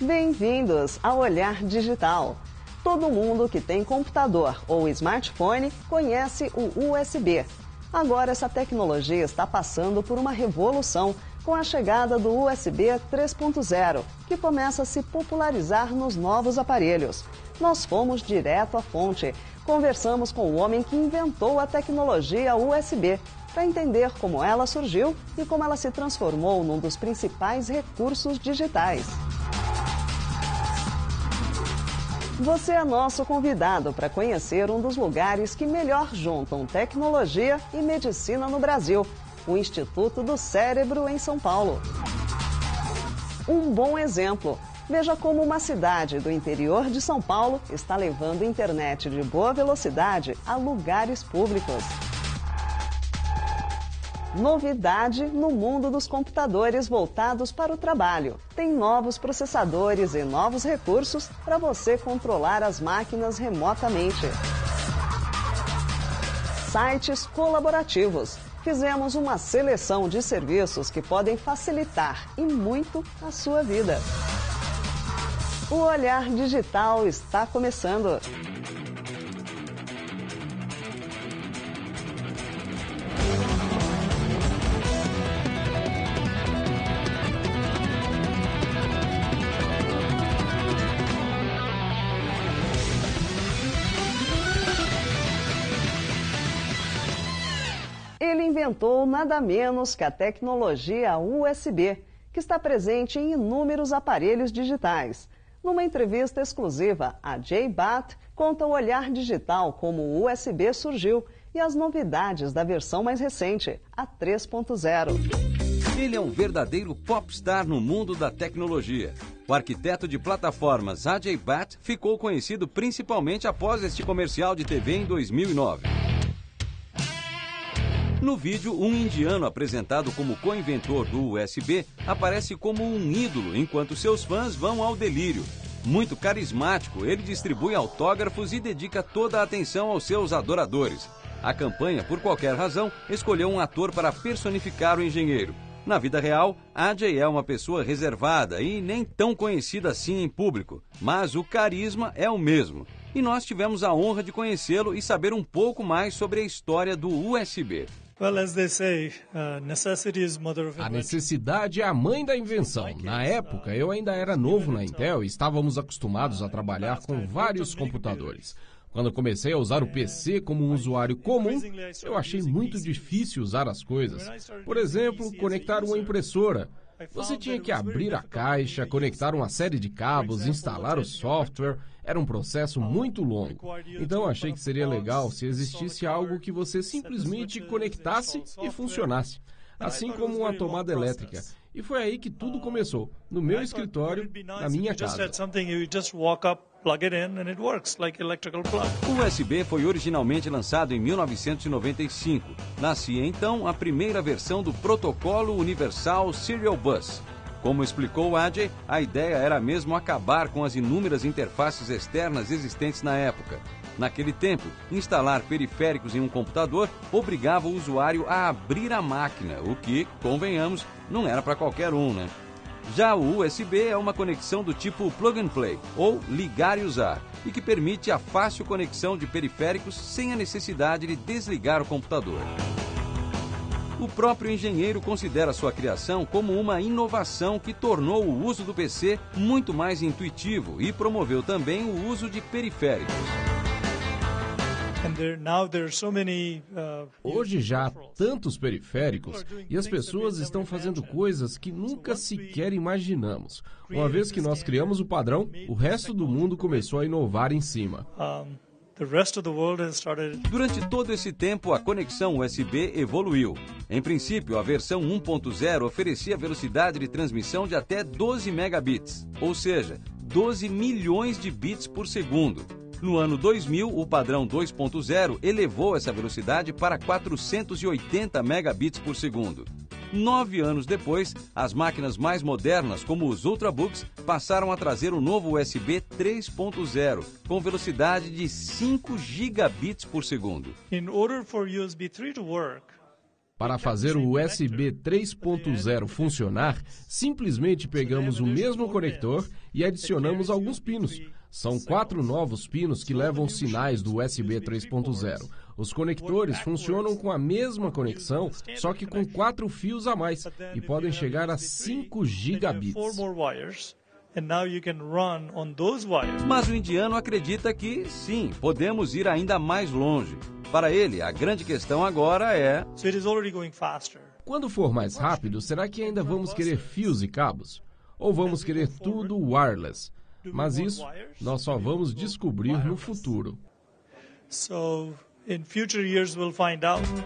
Bem-vindos ao Olhar Digital. Todo mundo que tem computador ou smartphone conhece o USB. Agora essa tecnologia está passando por uma revolução com a chegada do USB 3.0, que começa a se popularizar nos novos aparelhos. Nós fomos direto à fonte. Conversamos com o homem que inventou a tecnologia USB, para entender como ela surgiu e como ela se transformou num dos principais recursos digitais. Você é nosso convidado para conhecer um dos lugares que melhor juntam tecnologia e medicina no Brasil, o Instituto do Cérebro em São Paulo. Um bom exemplo. Veja como uma cidade do interior de São Paulo está levando internet de boa velocidade a lugares públicos. Novidade no mundo dos computadores voltados para o trabalho. Tem novos processadores e novos recursos para você controlar as máquinas remotamente. Sites colaborativos. Fizemos uma seleção de serviços que podem facilitar e muito a sua vida. O Olhar Digital está começando. Ele inventou nada menos que a tecnologia USB, que está presente em inúmeros aparelhos digitais. Numa entrevista exclusiva, a Jay Batt conta o Olhar Digital como o USB surgiu e as novidades da versão mais recente, a 3.0. Ele é um verdadeiro popstar no mundo da tecnologia. O arquiteto de plataformas Ajay Bhatt ficou conhecido principalmente após este comercial de TV em 2009. No vídeo, um indiano apresentado como co-inventor do USB aparece como um ídolo, enquanto seus fãs vão ao delírio. Muito carismático, ele distribui autógrafos e dedica toda a atenção aos seus adoradores. A campanha, por qualquer razão, escolheu um ator para personificar o engenheiro. Na vida real, Ajay é uma pessoa reservada e nem tão conhecida assim em público, mas o carisma é o mesmo. E nós tivemos a honra de conhecê-lo e saber um pouco mais sobre a história do USB. A necessidade é a mãe da invenção. Na época, eu ainda era novo na Intel e estávamos acostumados a trabalhar com vários computadores. Quando comecei a usar o PC como um usuário comum, eu achei muito difícil usar as coisas. Por exemplo, conectar uma impressora. Você tinha que abrir a caixa, conectar uma série de cabos, instalar o software. Era um processo muito longo. Então achei que seria legal se existisse algo que você simplesmente conectasse e funcionasse. Assim como uma tomada elétrica. E foi aí que tudo começou, no meu escritório, na minha casa. O USB foi originalmente lançado em 1995. Nascia então a primeira versão do Protocolo Universal Serial Bus. Como explicou Ajay, a ideia era mesmo acabar com as inúmeras interfaces externas existentes na época. Naquele tempo, instalar periféricos em um computador obrigava o usuário a abrir a máquina, o que, convenhamos, não era para qualquer um, né? Já o USB é uma conexão do tipo plug and play, ou ligar e usar, e que permite a fácil conexão de periféricos sem a necessidade de desligar o computador. O próprio engenheiro considera sua criação como uma inovação que tornou o uso do PC muito mais intuitivo e promoveu também o uso de periféricos. Hoje já há tantos periféricos e as pessoas estão fazendo coisas que nunca sequer imaginamos. Uma vez que nós criamos o padrão, o resto do mundo começou a inovar em cima. Durante todo esse tempo, a conexão USB evoluiu. Em princípio, a versão 1.0 oferecia velocidade de transmissão de até 12 megabits, ou seja, 12 milhões de bits por segundo. No ano 2000, o padrão 2.0 elevou essa velocidade para 480 megabits por segundo. 9 anos depois, as máquinas mais modernas, como os Ultrabooks, passaram a trazer o novo USB 3.0, com velocidade de 5 gigabits por segundo. Para fazer o USB 3.0 funcionar, simplesmente pegamos o mesmo conector e adicionamos alguns pinos. São 4 novos pinos que levam sinais do USB 3.0. Os conectores funcionam com a mesma conexão, só que com 4 fios a mais e podem chegar a 5 gigabits. Mas o indiano acredita que, sim, podemos ir ainda mais longe. Para ele, a grande questão agora é... Quando for mais rápido, será que ainda vamos querer fios e cabos? Ou vamos querer tudo wireless? Mas isso nós só vamos descobrir no futuro.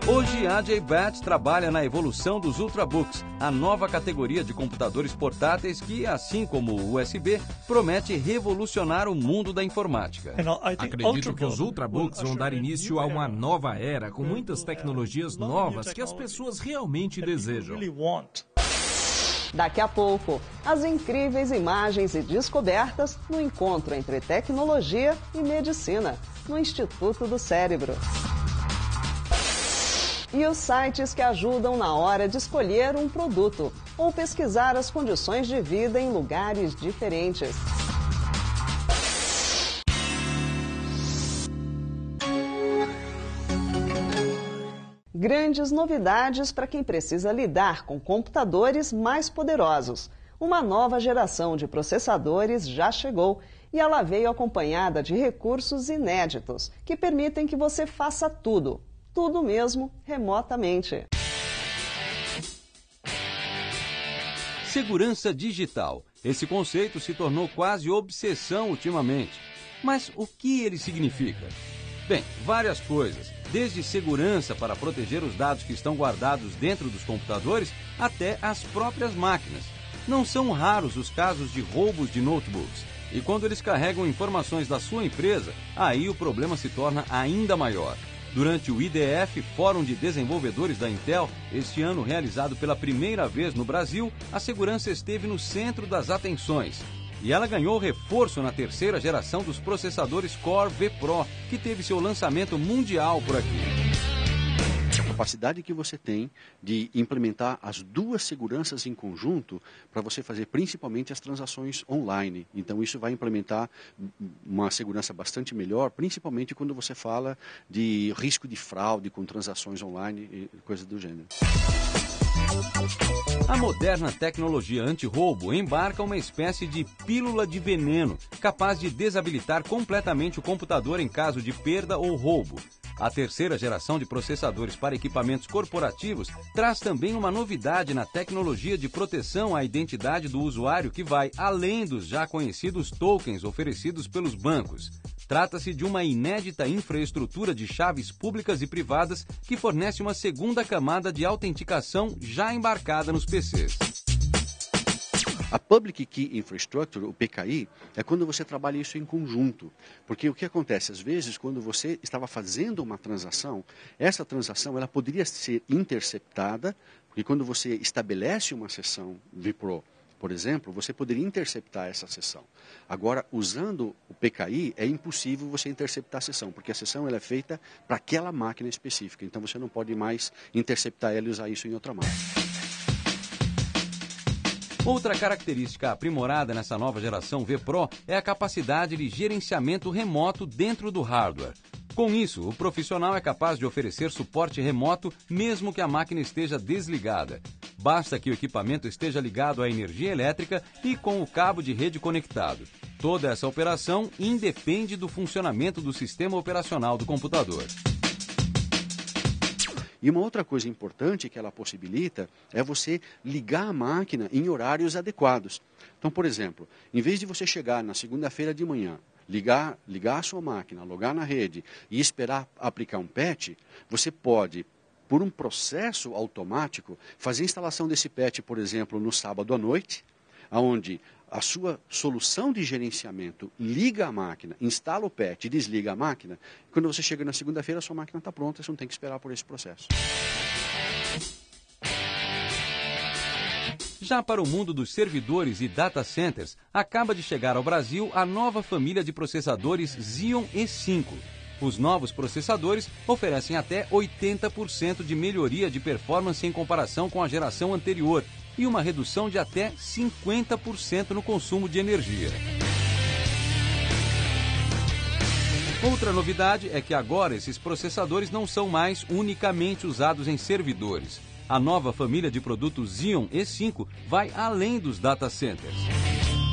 Hoje, Ajay Bhatt trabalha na evolução dos Ultrabooks, a nova categoria de computadores portáteis que, assim como o USB, promete revolucionar o mundo da informática. Acredito que os Ultrabooks vão dar início a uma nova era, com muitas tecnologias novas que as pessoas realmente desejam. Daqui a pouco, as incríveis imagens e descobertas no encontro entre tecnologia e medicina, no Instituto do Cérebro. E os sites que ajudam na hora de escolher um produto ou pesquisar as condições de vida em lugares diferentes. Grandes novidades para quem precisa lidar com computadores mais poderosos. Uma nova geração de processadores já chegou e ela veio acompanhada de recursos inéditos que permitem que você faça tudo mesmo, remotamente. Segurança digital. Esse conceito se tornou quase obsessão ultimamente. Mas o que ele significa? Bem, várias coisas. Desde segurança para proteger os dados que estão guardados dentro dos computadores até as próprias máquinas. Não são raros os casos de roubos de notebooks. E quando eles carregam informações da sua empresa, aí o problema se torna ainda maior. Durante o IDF, Fórum de Desenvolvedores da Intel, este ano realizado pela primeira vez no Brasil, a segurança esteve no centro das atenções. E ela ganhou reforço na terceira geração dos processadores Core vPro, que teve seu lançamento mundial por aqui. A capacidade que você tem de implementar as duas seguranças em conjunto para você fazer principalmente as transações online. Então isso vai implementar uma segurança bastante melhor, principalmente quando você fala de risco de fraude com transações online e coisas do gênero. A moderna tecnologia anti-roubo embarca uma espécie de pílula de veneno, capaz de desabilitar completamente o computador em caso de perda ou roubo. A terceira geração de processadores para equipamentos corporativos traz também uma novidade na tecnologia de proteção à identidade do usuário que vai além dos já conhecidos tokens oferecidos pelos bancos. Trata-se de uma inédita infraestrutura de chaves públicas e privadas que fornece uma segunda camada de autenticação já embarcada nos PCs. A Public Key Infrastructure, o PKI, é quando você trabalha isso em conjunto. Porque o que acontece? Às vezes, quando você estava fazendo uma transação, essa transação ela poderia ser interceptada, porque quando você estabelece uma sessão vPro, por exemplo, você poderia interceptar essa sessão. Agora, usando o PKI, é impossível você interceptar a sessão, porque a sessão ela é feita para aquela máquina específica. Então, você não pode mais interceptar ela e usar isso em outra máquina. Outra característica aprimorada nessa nova geração vPro é a capacidade de gerenciamento remoto dentro do hardware. Com isso, o profissional é capaz de oferecer suporte remoto mesmo que a máquina esteja desligada. Basta que o equipamento esteja ligado à energia elétrica e com o cabo de rede conectado. Toda essa operação independe do funcionamento do sistema operacional do computador. E uma outra coisa importante que ela possibilita é você ligar a máquina em horários adequados. Então, por exemplo, em vez de você chegar na segunda-feira de manhã, ligar a sua máquina, logar na rede e esperar aplicar um patch, você pode, por um processo automático, fazer a instalação desse patch, por exemplo, no sábado à noite, onde a sua solução de gerenciamento liga a máquina, instala o patch e desliga a máquina. Quando você chega na segunda-feira, a sua máquina está pronta, você não tem que esperar por esse processo. Já para o mundo dos servidores e data centers, acaba de chegar ao Brasil a nova família de processadores Xeon E5. Os novos processadores oferecem até 80% de melhoria de performance em comparação com a geração anterior e uma redução de até 50% no consumo de energia. Outra novidade é que agora esses processadores não são mais unicamente usados em servidores. A nova família de produtos Xeon E5 vai além dos data centers.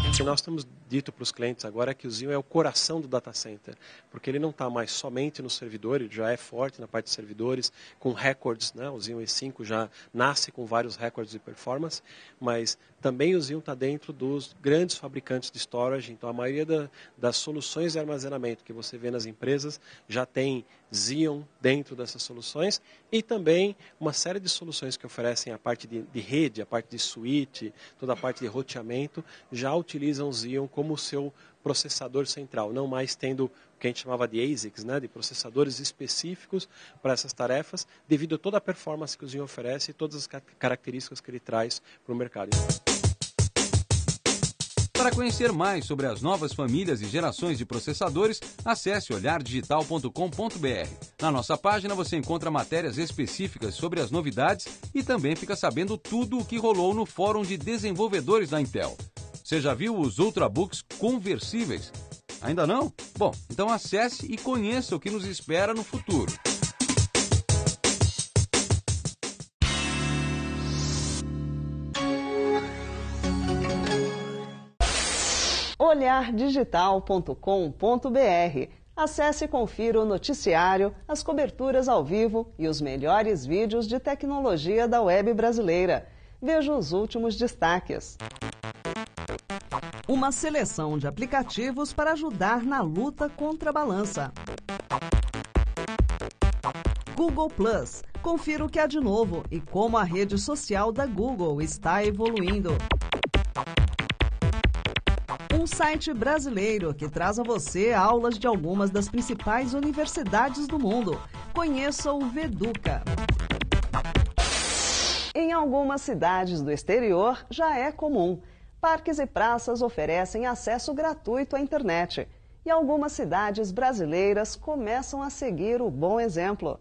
O que nós temos dito para os clientes agora é que o Xeon é o coração do data center, porque ele não está mais somente no servidor, ele já é forte na parte de servidores, com recordes, né? O Xeon E5 já nasce com vários recordes de performance, mas também o Xeon está dentro dos grandes fabricantes de storage, então a maioria das soluções de armazenamento que você vê nas empresas já tem Xeon dentro dessas soluções e também uma série de soluções que oferecem a parte de rede, a parte de switch, toda a parte de roteamento, já utilizam o Xeon como o seu processador central, não mais tendo o que a gente chamava de ASICs, né, de processadores específicos para essas tarefas, devido a toda a performance que o Xeon oferece e todas as características que ele traz para o mercado. Para conhecer mais sobre as novas famílias e gerações de processadores, acesse olhardigital.com.br. Na nossa página você encontra matérias específicas sobre as novidades e também fica sabendo tudo o que rolou no Fórum de Desenvolvedores da Intel. Você já viu os Ultrabooks conversíveis? Ainda não? Bom, então acesse e conheça o que nos espera no futuro. olhardigital.com.br. Acesse e confira o noticiário, as coberturas ao vivo e os melhores vídeos de tecnologia da web brasileira. Veja os últimos destaques. Uma seleção de aplicativos para ajudar na luta contra a balança. Google Plus. Confira o que há de novo e como a rede social da Google está evoluindo. Um site brasileiro que traz a você aulas de algumas das principais universidades do mundo. Conheça o Veduca. Em algumas cidades do exterior já é comum. Parques e praças oferecem acesso gratuito à internet. E algumas cidades brasileiras começam a seguir o bom exemplo.